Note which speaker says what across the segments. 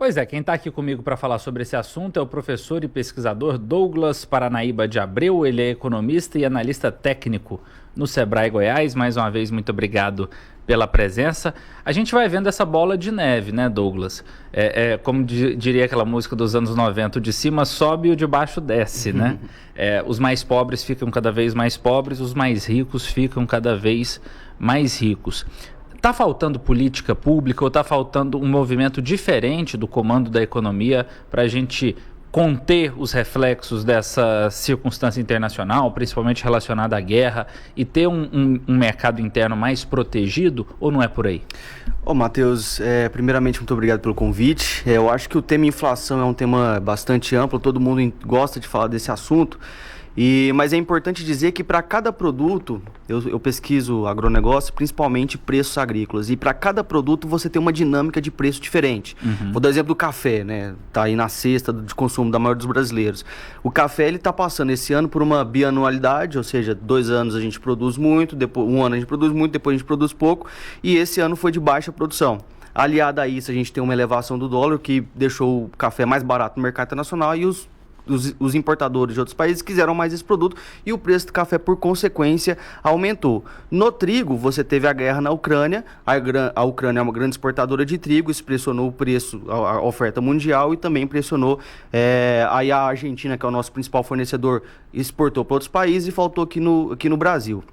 Speaker 1: Pois é, quem está aqui comigo para falar sobre esse assunto é o professor e pesquisador Douglas Paranaíba de Abreu. Ele é economista e analista técnico no Sebrae Goiás. Mais uma vez, muito obrigado pela presença. A gente vai vendo essa bola de neve, né, Douglas? Como diria aquela música dos anos 90, o de cima sobe e o de baixo desce, né? Os mais pobres ficam cada vez mais pobres, os mais ricos ficam cada vez mais ricos. Está faltando política pública ou está faltando um movimento diferente do comando da economia para a gente conter os reflexos dessa circunstância internacional, principalmente relacionada à guerra, e ter um mercado interno mais protegido, ou não é por aí?
Speaker 2: Matheus, primeiramente, muito obrigado pelo convite. Eu acho que o tema inflação é um tema bastante amplo, todo mundo gosta de falar desse assunto. Mas é importante dizer que para cada produto, eu pesquiso agronegócio, principalmente preços agrícolas, e para cada produto você tem uma dinâmica de preço diferente. Vou dar o exemplo do café, né? Tá aí na cesta de consumo da maioria dos brasileiros. O café, ele está passando esse ano por uma bianualidade, ou seja, 2 anos a gente produz muito, depois 1 ano a gente produz muito, depois a gente produz pouco, e esse ano foi de baixa produção. Aliado a isso, a gente tem uma elevação do dólar, que deixou o café mais barato no mercado internacional, e os importadores de outros países quiseram mais esse produto e o preço do café, por consequência, aumentou. No trigo, você teve a guerra na Ucrânia, a Ucrânia é uma grande exportadora de trigo, isso pressionou o preço, a oferta mundial, e também pressionou aí a Argentina, que é o nosso principal fornecedor, exportou para outros países e faltou aqui no Brasil.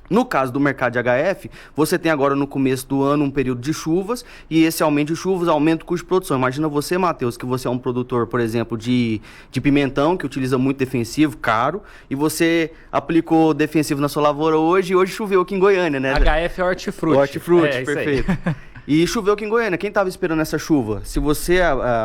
Speaker 2: No caso do mercado de HF, você tem agora no começo do ano um período de chuvas, e esse aumento de chuvas aumenta o custo de produção. Imagina você, Matheus, que você é um produtor, por exemplo, de pimentão, que utiliza muito defensivo, caro, e você aplicou defensivo na sua lavoura hoje, e hoje choveu aqui em Goiânia, né?
Speaker 1: HF é hortifruti.
Speaker 2: Hortifruti, perfeito. E choveu aqui em Goiânia. Quem estava esperando essa chuva? Se você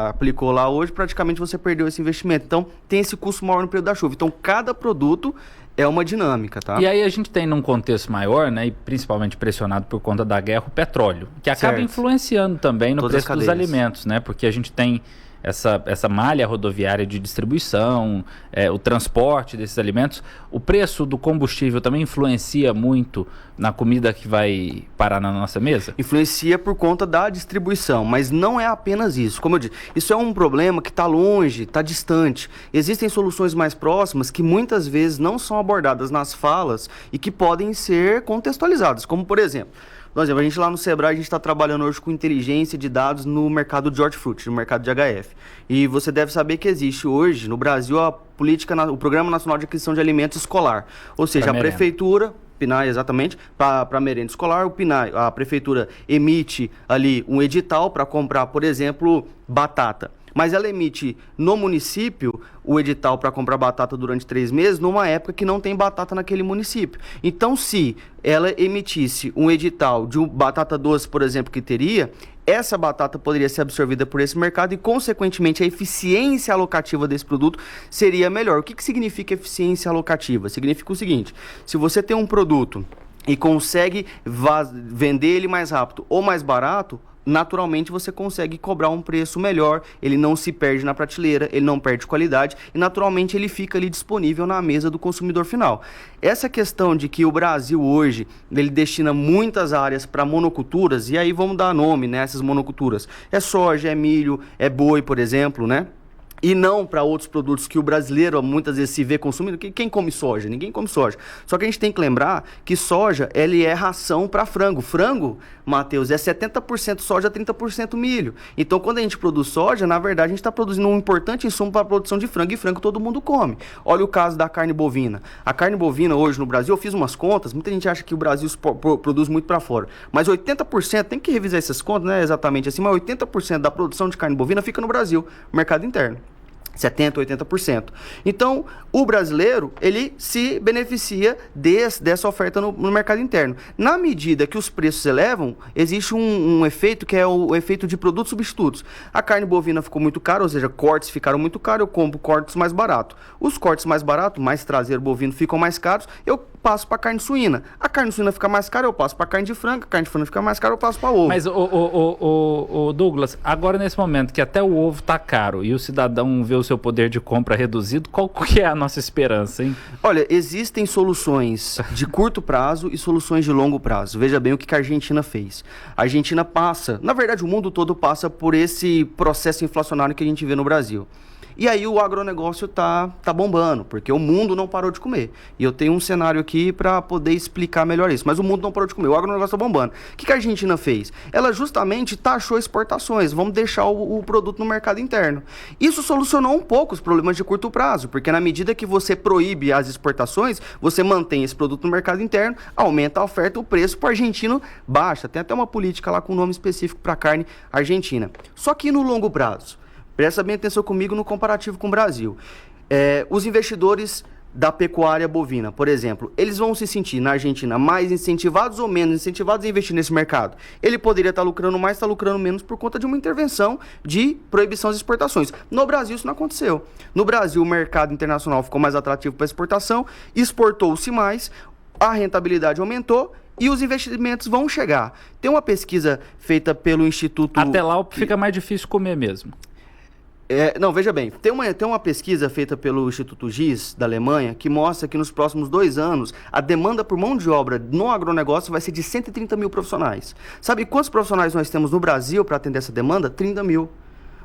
Speaker 2: aplicou lá hoje, praticamente você perdeu esse investimento. Então, tem esse custo maior no período da chuva. Então, cada produto é uma dinâmica, tá?
Speaker 1: E aí a gente tem, num contexto maior, né, e principalmente pressionado por conta da guerra, o petróleo, que acaba influenciando também no preço dos alimentos, né? Porque a gente tem essa malha rodoviária de distribuição, o transporte desses alimentos. O preço do combustível também influencia muito na comida que vai parar na nossa mesa?
Speaker 2: Influencia por conta da distribuição, mas não é apenas isso. Como eu disse, isso é um problema que está longe, está distante. Existem soluções mais próximas que muitas vezes não são abordadas nas falas e que podem ser contextualizadas, como por exemplo, a gente lá no Sebrae, a gente está trabalhando hoje com inteligência de dados no mercado de hortifruti, no mercado de HF. E você deve saber que existe hoje no Brasil o Programa Nacional de Aquisição de Alimentos Escolar. Ou seja, a prefeitura, PNAE exatamente, para merenda escolar, o PNAE, a prefeitura emite ali um edital para comprar, por exemplo, batata. Mas ela emite no município o edital para comprar batata durante 3 meses, numa época que não tem batata naquele município. Então, se ela emitisse um edital de batata doce, por exemplo, que teria, essa batata poderia ser absorvida por esse mercado e, consequentemente, a eficiência alocativa desse produto seria melhor. O que significa eficiência alocativa? Significa o seguinte: se você tem um produto e consegue vender ele mais rápido ou mais barato, naturalmente você consegue cobrar um preço melhor, ele não se perde na prateleira, ele não perde qualidade e naturalmente ele fica ali disponível na mesa do consumidor final. Essa questão de que o Brasil hoje, ele destina muitas áreas para monoculturas, e aí vamos dar nome, né, essas monoculturas, é soja, é milho, é boi, por exemplo, né? E não para outros produtos que o brasileiro muitas vezes se vê consumindo. Quem come soja? Ninguém come soja. Só que a gente tem que lembrar que soja, ele é ração para frango. Frango, Matheus, é 70% soja, 30% milho. Então, quando a gente produz soja, na verdade, a gente está produzindo um importante insumo para a produção de frango. E frango todo mundo come. Olha o caso da carne bovina. A carne bovina hoje no Brasil, eu fiz umas contas, muita gente acha que o Brasil produz muito para fora. Mas 80%, tem que revisar essas contas, não é exatamente assim, mas 80% da produção de carne bovina fica no Brasil, mercado interno. 70%, 80%. Então, o brasileiro, ele se beneficia dessa oferta no mercado interno. Na medida que os preços elevam, existe um efeito que é o efeito de produtos substitutos. A carne bovina ficou muito cara, ou seja, cortes ficaram muito caros, eu compro cortes mais baratos. Os cortes mais baratos, mais traseiro bovino, ficam mais caros, eu passo para carne suína. A carne suína fica mais cara, eu passo para carne de frango. A carne de frango fica mais cara, eu passo para ovo.
Speaker 1: Mas, o Douglas, agora nesse momento que até o ovo tá caro e o cidadão vê o seu poder de compra reduzido, qual que é a nossa esperança, hein?
Speaker 2: Olha, existem soluções de curto prazo e soluções de longo prazo. Veja bem o que a Argentina fez. A Argentina passa, na verdade o mundo todo passa por esse processo inflacionário que a gente vê no Brasil. E aí o agronegócio tá bombando, porque o mundo não parou de comer. E eu tenho um cenário aqui para poder explicar melhor isso. Mas o mundo não parou de comer, o agronegócio tá bombando. O que a Argentina fez? Ela justamente taxou exportações, vamos deixar o produto no mercado interno. Isso solucionou um pouco os problemas de curto prazo, porque na medida que você proíbe as exportações, você mantém esse produto no mercado interno, aumenta a oferta, o preço para o argentino baixa. Tem até uma política lá com nome específico para a carne argentina. Só que no longo prazo, presta bem atenção comigo no comparativo com o Brasil. Os investidores da pecuária bovina, por exemplo, eles vão se sentir na Argentina mais incentivados ou menos incentivados a investir nesse mercado? Ele poderia estar lucrando mais, está lucrando menos por conta de uma intervenção de proibição das exportações. No Brasil isso não aconteceu. No Brasil o mercado internacional ficou mais atrativo para exportação, exportou-se mais, a rentabilidade aumentou e os investimentos vão chegar. Tem uma pesquisa feita pelo Instituto...
Speaker 1: Até lá fica mais difícil comer mesmo.
Speaker 2: Não, veja bem, tem uma pesquisa feita pelo Instituto GIS da Alemanha que mostra que nos próximos 2 anos a demanda por mão de obra no agronegócio vai ser de 130 mil profissionais. Sabe quantos profissionais nós temos no Brasil para atender essa demanda? 30 mil.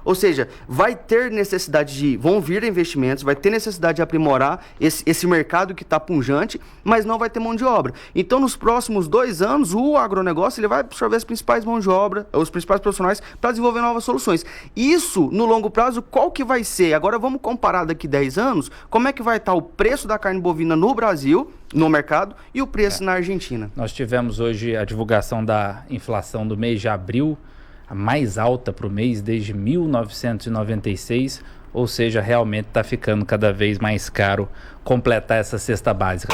Speaker 2: Ou seja, vai ter necessidade vão vir investimentos, vai ter necessidade de aprimorar esse mercado que está pujante, mas não vai ter mão de obra. Então, nos próximos 2 anos, o agronegócio ele vai absorver as principais mãos de obra, os principais profissionais, para desenvolver novas soluções. Isso, no longo prazo, qual que vai ser? Agora, vamos comparar daqui 10 anos, como é que vai estar o preço da carne bovina no Brasil, no mercado, e o preço na Argentina.
Speaker 1: Nós tivemos hoje a divulgação da inflação do mês de abril, a mais alta para o mês desde 1996, ou seja, realmente está ficando cada vez mais caro completar essa cesta básica.